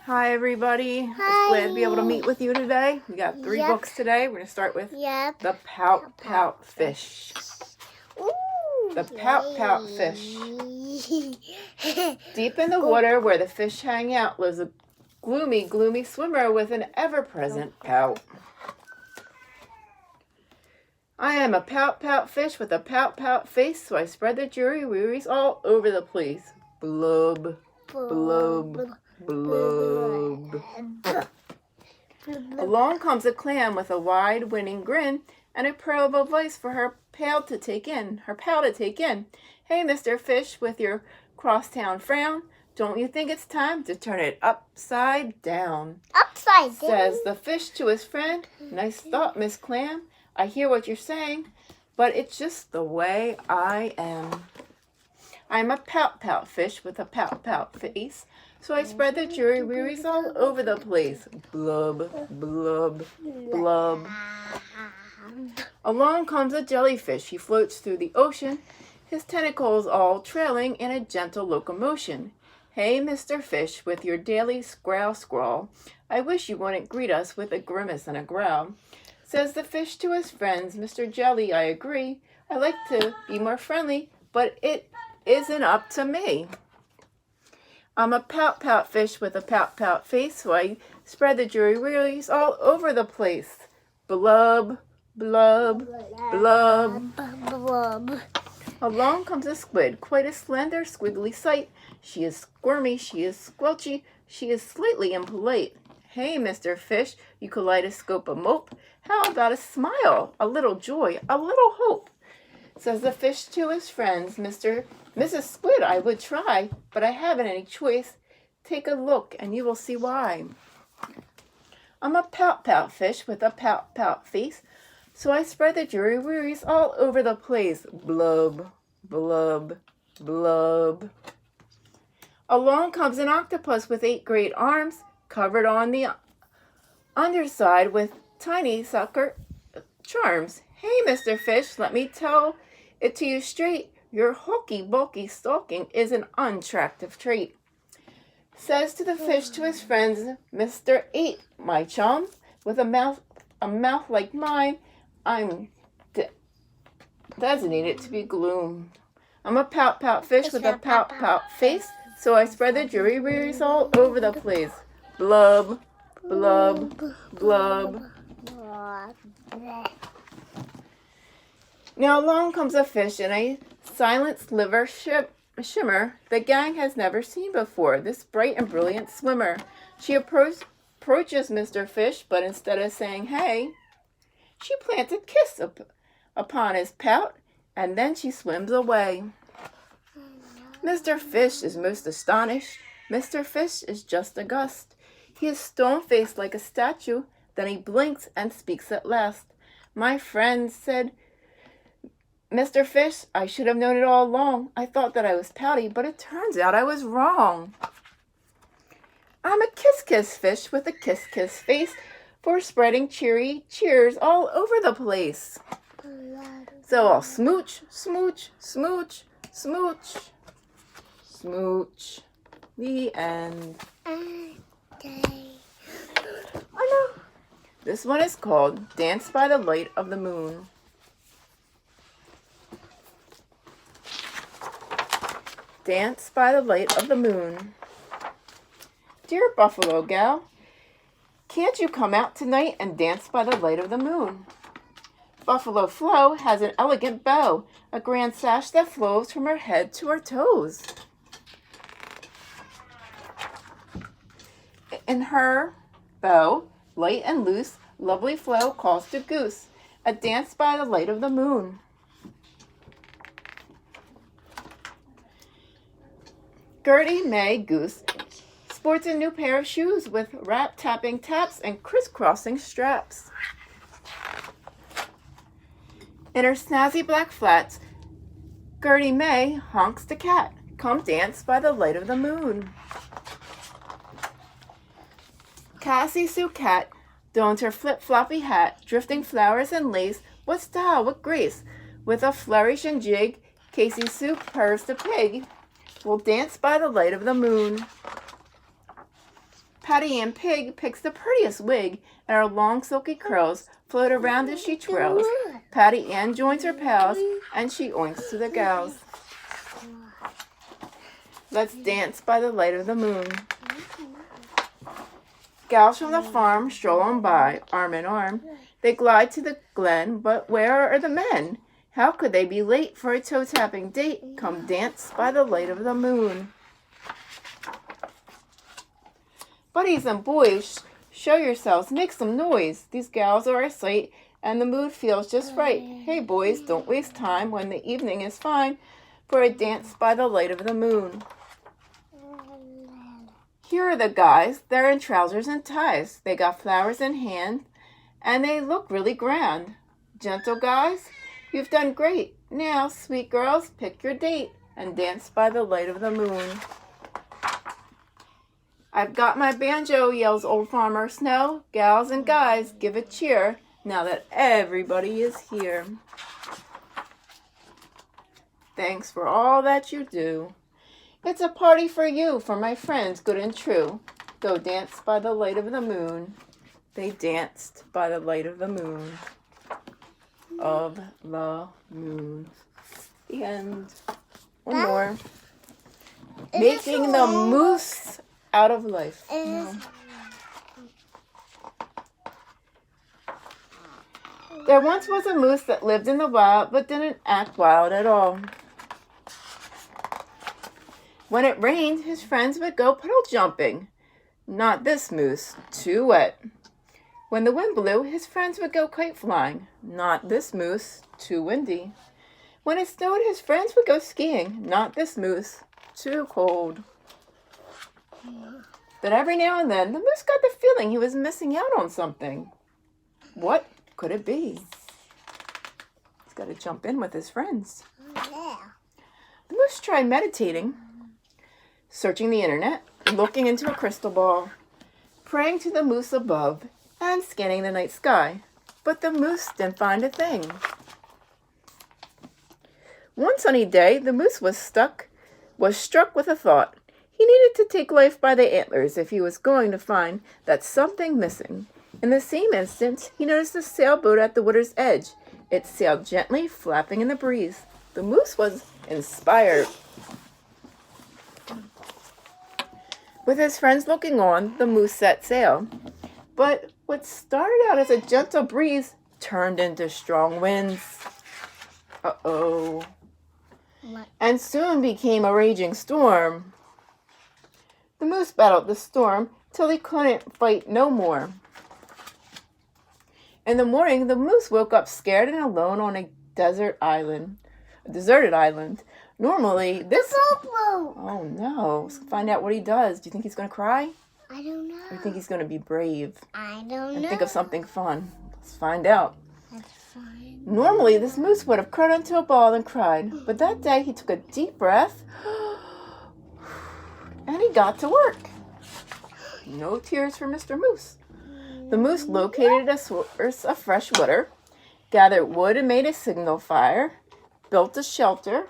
Hi everybody. Hi. Glad to be able to meet with you today. We got three books today. We're going to start with The Pout Pout Fish. Ooh, The Pout Pout Fish. Deep in the water where the fish hang out lives a gloomy, gloomy swimmer with an ever-present pout. I am a pout pout fish with a pout pout face, so I spread the jury wearies all over the place. Blub, blub, blub. Along comes a clam with a wide winning grin and a pearl of a voice for her pal to take in. Hey, Mr. Fish, with your crosstown frown, don't you think it's time to turn it upside down? Upside down, Says the fish to his friend. Nice thought, Miss Clam. I hear what you're saying, but it's just the way I am. I'm a pout pout fish with a pout pout face, so I spread the jury wearies all over the place. Blub, blub, blub. Along comes a jellyfish. He floats through the ocean, his tentacles all trailing in a gentle locomotion. Hey, Mr. Fish, with your daily scrawl, I wish you wouldn't greet us with a grimace and a growl. Says the fish to his friends, Mr. Jelly, I agree. I like to be more friendly, but it isn't up to me. I'm a pout pout fish with a pout pout face, so I spread the jury wearies all over the place. Blub, blub, blub. Along comes a squid, quite a slender, squiggly sight. She is squirmy, she is squelchy, she is slightly impolite. Hey, Mr. Fish, you kaleidoscope a mope. How about a smile, a little joy, a little hope? Says the fish to his friends, Mrs. Squid, I would try, but I haven't any choice. Take a look and you will see why. I'm a pout pout fish with a pout pout face, so I spread the jury wearies all over the place. Blub, blub, blub. Along comes an octopus with 8 great arms, covered on the underside with tiny sucker charms. Hey, Mr. Fish, let me tell it to you straight. Your hulky, bulky stalking is an unattractive trait. Says to the fish to his friends, Mr. 8, my chum, with a mouth like mine, I'm designated to be gloom. I'm a pout pout fish with a pout pout face, so I spread the jury wearies all over the place. Blub, blub, blub. Now along comes a fish in a silent sliver shimmer the gang has never seen before, this bright and brilliant swimmer. She approaches Mr. Fish, but instead of saying hey, she plants a kiss upon his pout, and then she swims away. Mr. Fish is most astonished. Mr. Fish is just aghast. He is stone-faced like a statue, then he blinks and speaks at last. My friend, said Mr. Fish, I should have known it all along. I thought that I was pouty, but it turns out I was wrong. I'm a kiss-kiss fish with a kiss-kiss face for spreading cheery cheers all over the place. So I'll smooch, smooch, smooch, smooch, smooch. The end. Oh no. This one is called Dance by the Light of the Moon. Dance by the light of the moon. Dear Buffalo Gal, can't you come out tonight and dance by the light of the moon? Buffalo Flo has an elegant bow, a grand sash that flows from her head to her toes. In her bow, light and loose, lovely Flo calls to Goose, a dance by the light of the moon. Gertie Mae Goose sports a new pair of shoes with rap-tapping taps and crisscrossing straps. In her snazzy black flats, Gertie Mae honks the cat. Come dance by the light of the moon. Cassie Sue Cat dons her flip-floppy hat, drifting flowers and lace. What style, what grace! With a flourish and jig, Casey Sue purrs the pig. We'll dance by the light of the moon. Patty Ann Pig picks the prettiest wig, and her long silky curls float around as she twirls. Patty Ann joins her pals, and she oinks to the gals. Let's dance by the light of the moon. Gals from the farm stroll on by, arm in arm. They glide to the glen, but where are the men? How could they be late for a toe-tapping date? Come dance by the light of the moon. Buddies and boys, show yourselves, make some noise. These gals are a sight, and the mood feels just right. Hey boys, don't waste time when the evening is fine for a dance by the light of the moon. Here are the guys. They're in trousers and ties. They got flowers in hand, and they look really grand. Gentle guys, you've done great. Now, sweet girls, pick your date and dance by the light of the moon. I've got my banjo, yells old Farmer Snow. Gals and guys, give a cheer now that everybody is here. Thanks for all that you do. It's a party for you, for my friends good and true. Go dance by the light of the moon. They danced by the light of the moon. Of the moon. The end. One more. Making the moose out of life. No. There once was a moose that lived in the wild but didn't act wild at all. When it rained, his friends would go puddle jumping. Not this moose, too wet. When the wind blew, his friends would go kite flying. Not this moose, too windy. When it snowed, his friends would go skiing. Not this moose, too cold. But every now and then, the moose got the feeling he was missing out on something. What could it be? He's got to jump in with his friends. The moose tried meditating, searching the internet, looking into a crystal ball, praying to the moose above, and scanning the night sky. But the moose didn't find a thing. One sunny day, the moose was struck with a thought. He needed to take life by the antlers if he was going to find that something missing. In the same instant, he noticed a sailboat at the water's edge. It sailed gently, flapping in the breeze. The moose was inspired. With his friends looking on, the moose set sail. But what started out as a gentle breeze turned into strong winds. Uh-oh. And soon became a raging storm. The moose battled the storm till he couldn't fight no more. In the morning, the moose woke up scared and alone on a deserted island. Normally, this... Oh, no. Let's find out what he does. Do you think he's going to cry? I don't know. Or do you think he's going to be brave? I don't know. And think of something fun. Let's find out. That's fine. Normally, this moose would have curled into a ball and cried. But that day, he took a deep breath and he got to work. No tears for Mr. Moose. The moose located a source of fresh water, gathered wood and made a signal fire, built a shelter,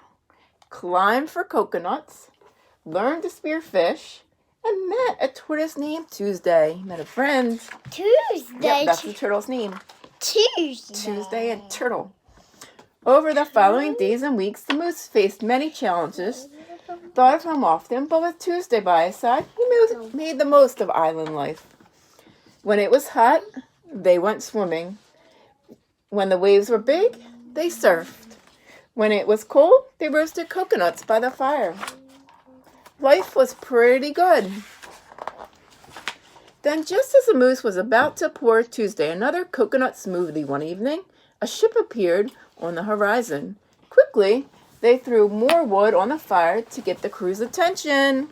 climbed for coconuts, learned to spear fish, and met a tortoise named Tuesday. Met a friend. Tuesday. Yep, that's the turtle's name. Tuesday and Turtle. Over the following days and weeks, the moose faced many challenges, thought of him often, but with Tuesday by his side, he made the most of island life. When it was hot, they went swimming. When the waves were big, they surfed. When it was cold, they roasted coconuts by the fire. Life was pretty good. Then, just as the moose was about to pour Tuesday another coconut smoothie one evening, a ship appeared on the horizon. Quickly, they threw more wood on the fire to get the crew's attention.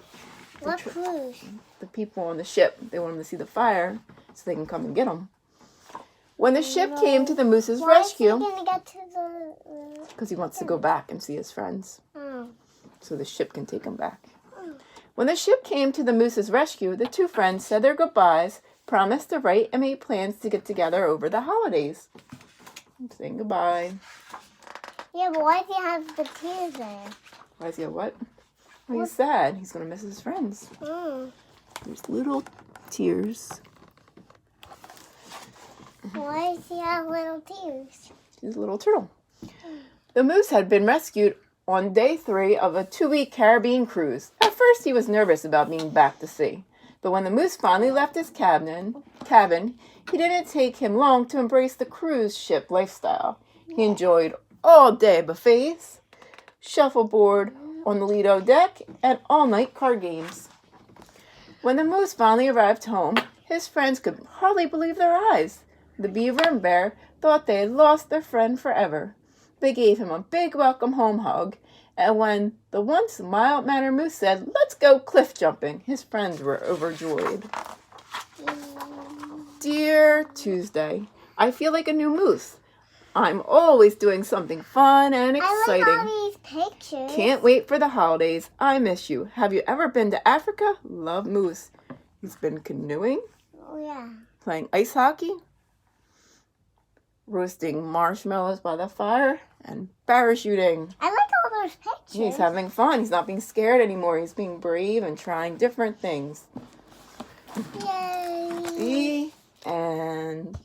What cruise? The people on the ship, they want them to see the fire so they can come and get them. When the ship came to the moose's rescue, Why is he gonna get to the... because he wants to go back and see his friends, so the ship can take him back. When the ship came to the moose's rescue, the two friends said their goodbyes, promised to write, and made plans to get together over the holidays. I'm saying goodbye. Yeah, but why does he have the tears there? Why is he a what? Well, he's sad. He's going to miss his friends. Mm. There's little Tears. Why does he have little tears? He's a little turtle. The moose had been rescued on day 3 of a 2-week Caribbean cruise. At first he was nervous about being back to sea. But when the moose finally left his cabin, he didn't take him long to embrace the cruise ship lifestyle. He enjoyed all-day buffets, shuffleboard on the Lido deck, and all-night card games. When the moose finally arrived home, his friends could hardly believe their eyes. The beaver and bear thought they had lost their friend forever. They gave him a big welcome home hug, and when the once mild-mannered moose said, "Let's go cliff jumping," his friends were overjoyed. Dear Tuesday, I feel like a new moose. I'm always doing something fun and exciting. I like all these pictures. Can't wait for the holidays. I miss you. Have you ever been to Africa? Love, Moose. He's been canoeing, Oh, yeah. playing ice hockey, roasting marshmallows by the fire, and parachuting. I like all those pictures. He's having fun. He's not being scared anymore. He's being brave and trying different things. Yay. And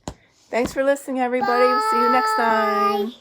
thanks for listening, everybody. We'll see you next time. Bye.